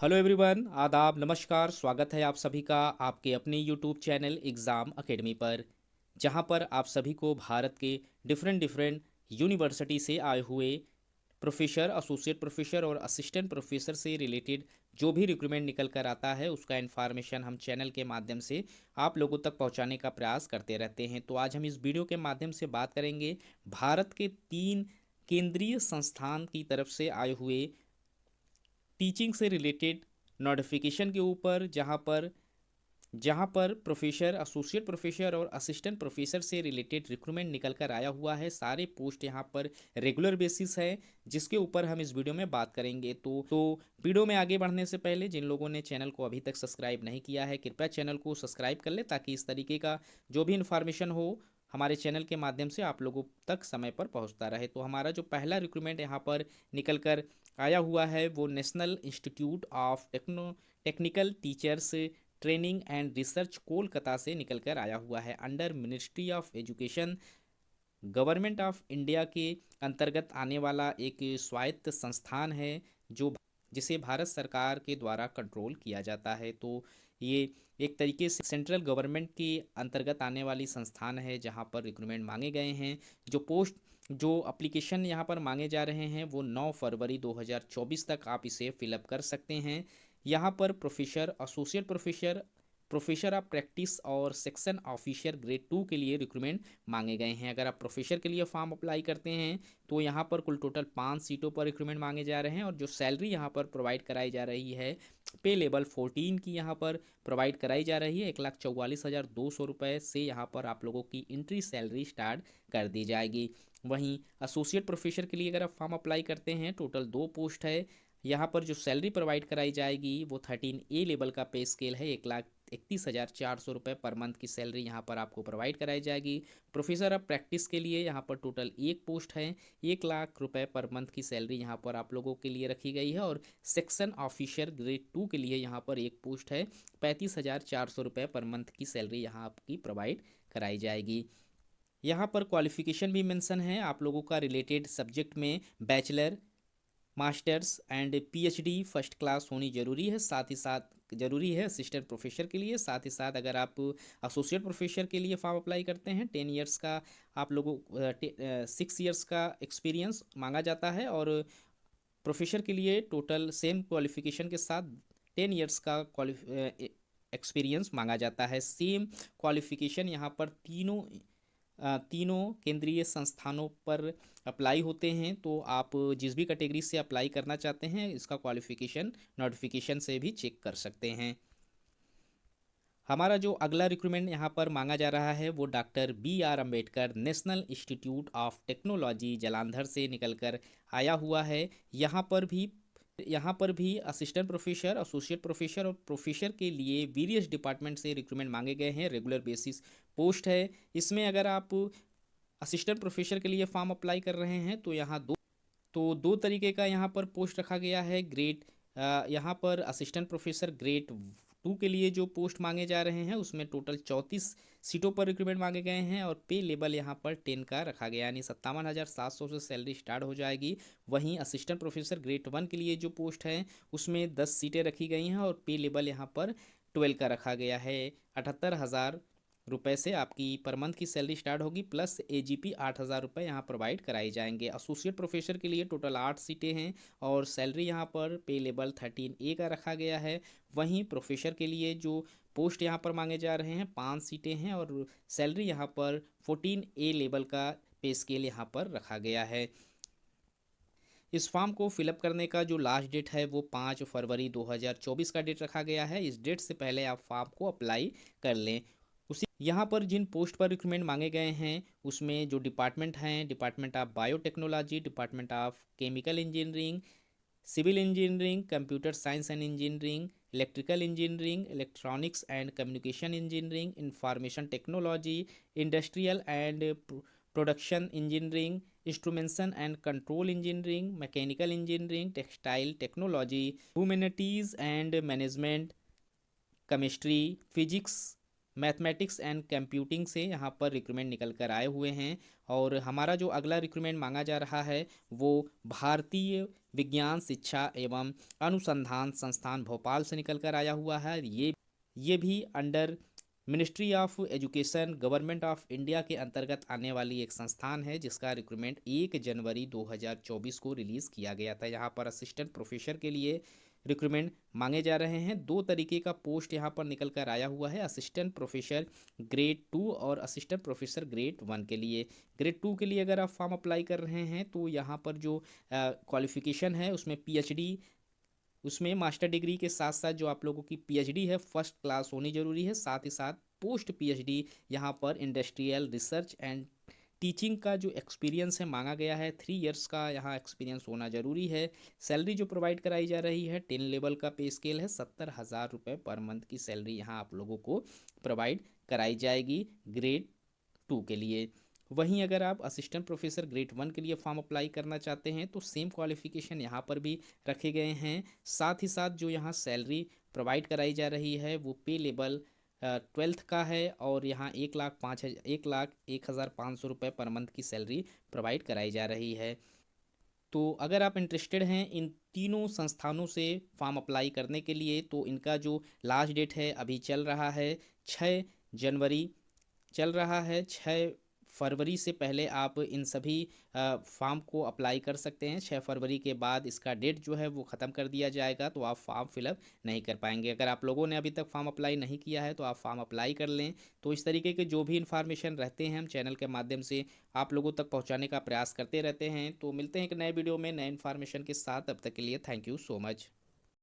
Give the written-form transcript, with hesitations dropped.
Hello everyone, आदाब, नमस्कार। स्वागत है आप सभी का आपके अपने यूट्यूब चैनल एग्ज़ाम एकेडमी पर, जहां पर आप सभी को भारत के डिफरेंट डिफरेंट यूनिवर्सिटी से आए हुए प्रोफेसर, एसोसिएट प्रोफेसर और असिस्टेंट प्रोफेसर से रिलेटेड जो भी रिक्रूटमेंट निकल कर आता है उसका इन्फॉर्मेशन हम चैनल के माध्यम से आप लोगों तक पहुंचाने का प्रयास करते रहते हैं। तो आज हम इस वीडियो के माध्यम से बात करेंगे भारत के 3 केंद्रीय संस्थान की तरफ से आए हुए टीचिंग से रिलेटेड नोटिफिकेशन के ऊपर, जहाँ पर प्रोफेसर, एसोसिएट प्रोफेसर और असिस्टेंट प्रोफेसर से रिलेटेड रिक्रूटमेंट निकल कर आया हुआ है। सारे पोस्ट यहाँ पर रेगुलर बेसिस है, जिसके ऊपर हम इस वीडियो में बात करेंगे। तो वीडियो में आगे बढ़ने से पहले जिन लोगों ने चैनल को अभी तक सब्सक्राइब नहीं किया है, कृपया चैनल को सब्सक्राइब कर ले, ताकि इस तरीके का जो भी इन्फॉर्मेशन हो हमारे चैनल के माध्यम से आप लोगों तक समय पर पहुंचता रहे। तो हमारा जो पहला रिक्रूटमेंट यहाँ पर निकल कर आया हुआ है वो national institute of technical teachers training and research Kolkata से निकल कर आया हुआ है। Under ministry of education, government of India के अंतर्गत आने वाला एक स्वायत्त संस्थान है, जो जिसे भारत सरकार के द्वारा कंट्रोल किया जाता है। तो ये एक तरीके से सेंट्रल गवर्नमेंट के अंतर्गत आने वाली संस्थान है, जहाँ पर रिक्रूटमेंट मांगे गए हैं। जो एप्लीकेशन यहाँ पर मांगे जा रहे हैं वो 9 फरवरी 2024 तक आप इसे फिलअप कर सकते हैं। यहाँ पर professor, associate professor, professor of practice और सेक्शन ऑफिसर ग्रेड 2 के लिए रिक्रूटमेंट मांगे गए हैं। अगर आप प्रोफेसर के लिए फॉर्म अप्लाई करते हैं तो यहाँ पर कुल टोटल 5 सीटों पर रिक्रूटमेंट मांगे जा रहे हैं, और जो सैलरी यहाँ पर प्रोवाइड कराई जा रही है पे लेवल 14 की यहाँ पर प्रोवाइड कराई जा रही है। 1,44,200 रुपये से यहाँ पर आप लोगों की एंट्री सैलरी स्टार्ट कर दी जाएगी। वहीं एसोसिएट प्रोफेसर के लिए अगर आप फॉर्म अप्लाई करते हैं, टोटल 2 पोस्ट है। यहाँ पर जो सैलरी प्रोवाइड कराई जाएगी वो 13A लेवल का पे स्केल है। 1,31,400 रुपये पर मंथ की सैलरी यहाँ पर आपको प्रोवाइड कराई जाएगी। प्रोफेसर ऑफ प्रैक्टिस के लिए यहाँ पर टोटल 1 पोस्ट है। 1 लाख रुपये पर मंथ की सैलरी यहाँ पर आप लोगों के लिए रखी गई है। और सेक्शन ऑफिसर ग्रेड 2 के लिए यहाँ पर 1 पोस्ट है। 35,400 रुपये पर मंथ की सैलरी यहाँ आपकी प्रोवाइड कराई जाएगी। यहाँ पर क्वालिफिकेशन भी मेंशन है आप लोगों का रिलेटेड सब्जेक्ट में bachelor, masters and PhD first class होनी जरूरी है। साथ ही साथ जरूरी है असिस्टेंट प्रोफेसर के लिए। साथ ही साथ अगर आप एसोसिएट प्रोफेसर के लिए फॉर्म अप्लाई करते हैं, 10 ईयर्स का आप लोगों 6 ईयर्स का एक्सपीरियंस मांगा जाता है। और प्रोफेसर के लिए टोटल सेम क्वालिफिकेशन के साथ 10 ईयर्स का एक्सपीरियंस मांगा जाता है। सेम क्वालिफिकेशन यहाँ पर तीनों केंद्रीय संस्थानों पर अप्लाई होते हैं। तो आप जिस भी कैटेगरी से अप्लाई करना चाहते हैं, इसका क्वालिफिकेशन नोटिफिकेशन से भी चेक कर सकते हैं। हमारा जो अगला रिक्रूटमेंट यहाँ पर मांगा जा रहा है वो doctor BR Ambedkar national institute of technology Jalandhar से निकलकर आया हुआ है। यहाँ पर भी असिस्टेंट प्रोफेसर, एसोसिएट प्रोफेसर और प्रोफेसर के लिए वेरियस डिपार्टमेंट से रिक्रूटमेंट मांगे गए हैं। रेगुलर बेसिस पोस्ट है। इसमें अगर आप असिस्टेंट प्रोफेसर के लिए फॉर्म अप्लाई कर रहे हैं तो दो तरीके का यहाँ पर पोस्ट रखा गया है। यहाँ पर असिस्टेंट प्रोफेसर ग्रेड 2 के लिए जो पोस्ट मांगे जा रहे हैं उसमें टोटल 34 सीटों पर रिक्रूटमेंट मांगे गए हैं, और पे लेवल यहाँ पर 10 का रखा गया, यानी 57,700 से सैलरी स्टार्ट हो जाएगी। वहीं असिस्टेंट प्रोफेसर ग्रेड 1 के लिए जो पोस्ट है उसमें 10 सीटें रखी गई हैं, और पे लेवल यहाँ पर 12 का रखा गया है। 78,000 रुपये से आपकी पर मंथ की सैलरी स्टार्ट होगी, प्लस AGP 8,000 रुपये यहाँ प्रोवाइड कराए जाएंगे। एसोसिएट प्रोफेसर के लिए टोटल 8 सीटें हैं, और सैलरी यहाँ पर पे लेवल 13A का रखा गया है। वहीं प्रोफेसर के लिए जो पोस्ट यहाँ पर मांगे जा रहे हैं 5 सीटें हैं, और सैलरी यहाँ पर 14A लेवल का पे स्केल यहाँ पर रखा गया है। इस फॉर्म को फिलअप करने का जो लास्ट डेट है वो 5 फरवरी 2024 का डेट रखा गया है। इस डेट से पहले आप फॉर्म को अप्लाई कर लें। यहाँ पर जिन पोस्ट पर रिक्रूटमेंट मांगे गए हैं उसमें जो डिपार्टमेंट हैं, department of biotechnology, department of chemical engineering, civil engineering, computer science and engineering, electrical engineering, electronics and communication engineering, information technology, industrial and production engineering, instrumentation and control engineering, mechanical engineering, textile technology, humanities and management, chemistry, physics, mathematics and computing से यहाँ पर recruitment निकल कर आए हुए हैं। और हमारा जो अगला रिक्रूटमेंट मांगा जा रहा है वो भारतीय विज्ञान शिक्षा एवं अनुसंधान संस्थान भोपाल से निकल कर आया हुआ है। ये भी under ministry of education government of India के अंतर्गत आने वाली एक संस्थान है, जिसका रिक्रूटमेंट 1 जनवरी 2024 को रिलीज़ किया गया था। यहाँ पर असिस्टेंट प्रोफेसर के लिए रिक्रूटमेंट मांगे जा रहे हैं। 2 तरीके का पोस्ट यहाँ पर निकल कर आया हुआ है, असिस्टेंट प्रोफेसर ग्रेड 2 और असिस्टेंट प्रोफेसर ग्रेड 1 के लिए। ग्रेड 2 के लिए अगर आप फॉर्म अप्लाई कर रहे हैं तो यहाँ पर जो क्वालिफिकेशन है उसमें पीएचडी, उसमें मास्टर डिग्री के साथ साथ जो आप लोगों की पीएचडी है फर्स्ट क्लास होनी जरूरी है। साथ ही साथ पोस्ट पीएचडी यहाँ पर इंडस्ट्रियल रिसर्च एंड टीचिंग का जो एक्सपीरियंस है मांगा गया है, 3 इयर्स का यहाँ एक्सपीरियंस होना ज़रूरी है। सैलरी जो प्रोवाइड कराई जा रही है 10 लेवल का पे स्केल है, 70,000 रुपये पर मंथ की सैलरी यहाँ आप लोगों को प्रोवाइड कराई जाएगी ग्रेड 2 के लिए। वहीं अगर आप असिस्टेंट प्रोफेसर ग्रेड 1 के लिए फॉर्म अप्लाई करना चाहते हैं तो सेम क्वालिफिकेशन यहाँ पर भी रखे गए हैं। साथ ही साथ जो यहाँ सैलरी प्रोवाइड कराई जा रही है वो पे लेवल 12th का है और यहाँ 1,01,0500 रुपये पर मंथ की सैलरी प्रोवाइड कराई जा रही है। तो अगर आप इंटरेस्टेड हैं इन तीनों संस्थानों से फॉर्म अप्लाई करने के लिए तो इनका जो लास्ट डेट है अभी चल रहा है 6 जनवरी चल रहा है। 6 फरवरी से पहले आप इन सभी फॉर्म को अप्लाई कर सकते हैं। 6 फरवरी के बाद इसका डेट जो है वो ख़त्म कर दिया जाएगा, तो आप फॉर्म फिलअप नहीं कर पाएंगे। अगर आप लोगों ने अभी तक फॉर्म अप्लाई नहीं किया है तो आप फॉर्म अप्लाई कर लें। तो इस तरीके के जो भी इन्फॉर्मेशन रहते हैं हम चैनल के माध्यम से आप लोगों तक पहुँचाने का प्रयास करते रहते हैं। तो मिलते हैं एक नए वीडियो में नए इन्फॉर्मेशन के साथ, तब तक के लिए थैंक यू सो मच।